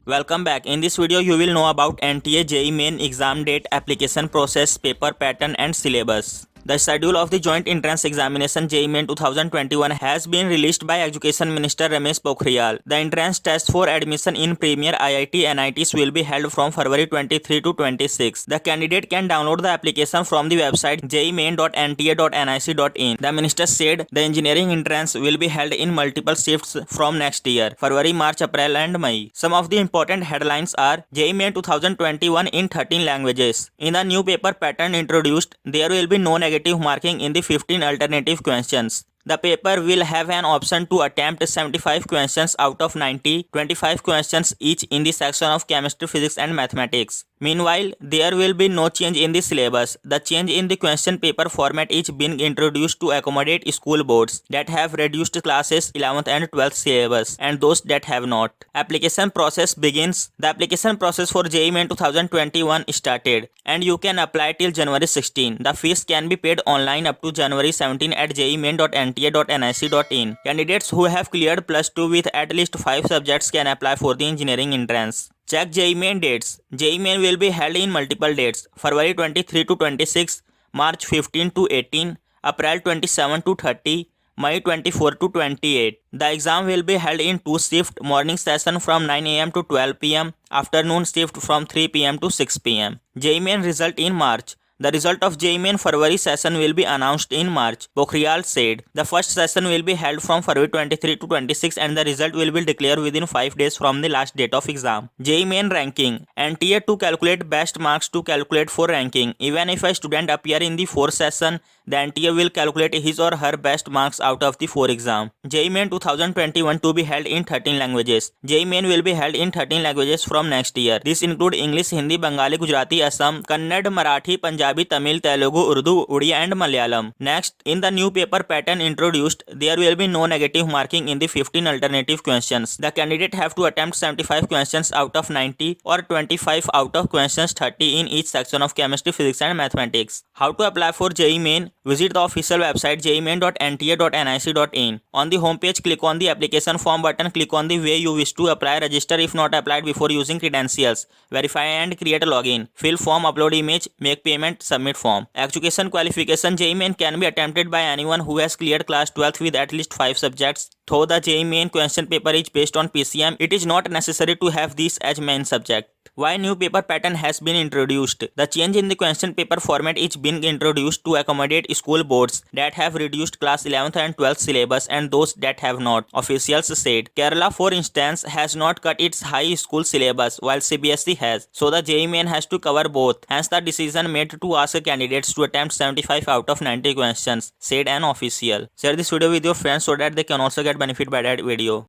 Welcome back. In this video, you will know about NTA JEE Main exam date, application process, paper pattern and syllabus. The schedule of the Joint Entrance Examination JEE Main 2021 has been released by Education Minister Ramesh Pokhriyal. The entrance test for admission in premier IIT NITs will be held from February 23 to 26. The candidate can download the application from the website jemain.nta.nic.in. The minister said the engineering entrance will be held in multiple shifts from next year, February, March, April and May. Some of the important headlines are JEE Main 2021 in 13 languages. In the new paper pattern introduced, there will be no negative marking in the 15 alternative questions. The paper will have an option to attempt 75 questions out of 90, 25 questions each in the section of chemistry, physics and mathematics. Meanwhile, there will be no change in the syllabus. The change in the question paper format is being introduced to accommodate school boards that have reduced classes 11th and 12th syllabus and those that have not. Application process begins. The application process for JEE Main 2021 started and you can apply till January 16. The fees can be paid online up to January 17 at jemain.nta.nic.in. Candidates who have cleared +2 with at least 5 subjects can apply for the engineering entrance. Check JEE Main dates. JEE Main will be held in multiple dates: February 23 to 26, March 15 to 18, April 27 to 30, May 24 to 28. The exam will be held in 2 shifts: morning session from 9 am to 12 pm, afternoon shift from 3 pm to 6 pm. JEE Main result in March. The result of JEE Main February session will be announced in March, Pokhriyal said. The first session will be held from February 23 to 26 and the result will be declared within 5 days from the last date of exam. JEE Main ranking. NTA to calculate best marks to calculate for ranking. Even if a student appear in the 4th session, the NTA will calculate his or her best marks out of the 4 exam. JEE Main 2021 to be held in 13 languages. JEE Main will be held in 13 languages from next year. This include English, Hindi, Bengali, Gujarati, Assam, Kannada, Marathi, Punjabi, Tamil, Telugu, Urdu, Odia and Malayalam. Next, in the new paper pattern introduced, there will be no negative marking in the 15 alternative questions. The candidate have to attempt 75 questions out of 90 or 25 out of questions 30 in each section of chemistry, physics and mathematics. How to apply for JEE Main? Visit the official website jemain.nta.nic.in. On the homepage, click on the application form button. Click on the way you wish to apply. Register if not applied before using credentials. Verify and create a login. Fill form, upload image, make payment, submit form. Education qualification. JEE Main can be attempted by anyone who has cleared class 12th with at least 5 subjects. Though the JEE Main question paper is based on PCM, it is not necessary to have this as main subject. Why new paper pattern has been introduced? The change in the question paper format is being introduced to accommodate school boards that have reduced class 11th and 12th syllabus and those that have not, officials said. Kerala, for instance, has not cut its high school syllabus while CBSE has, so the JEE Main has to cover both. Hence the decision made to ask candidates to attempt 75 out of 90 questions, said an official. Share this video with your friends so that they can also get benefit by that video.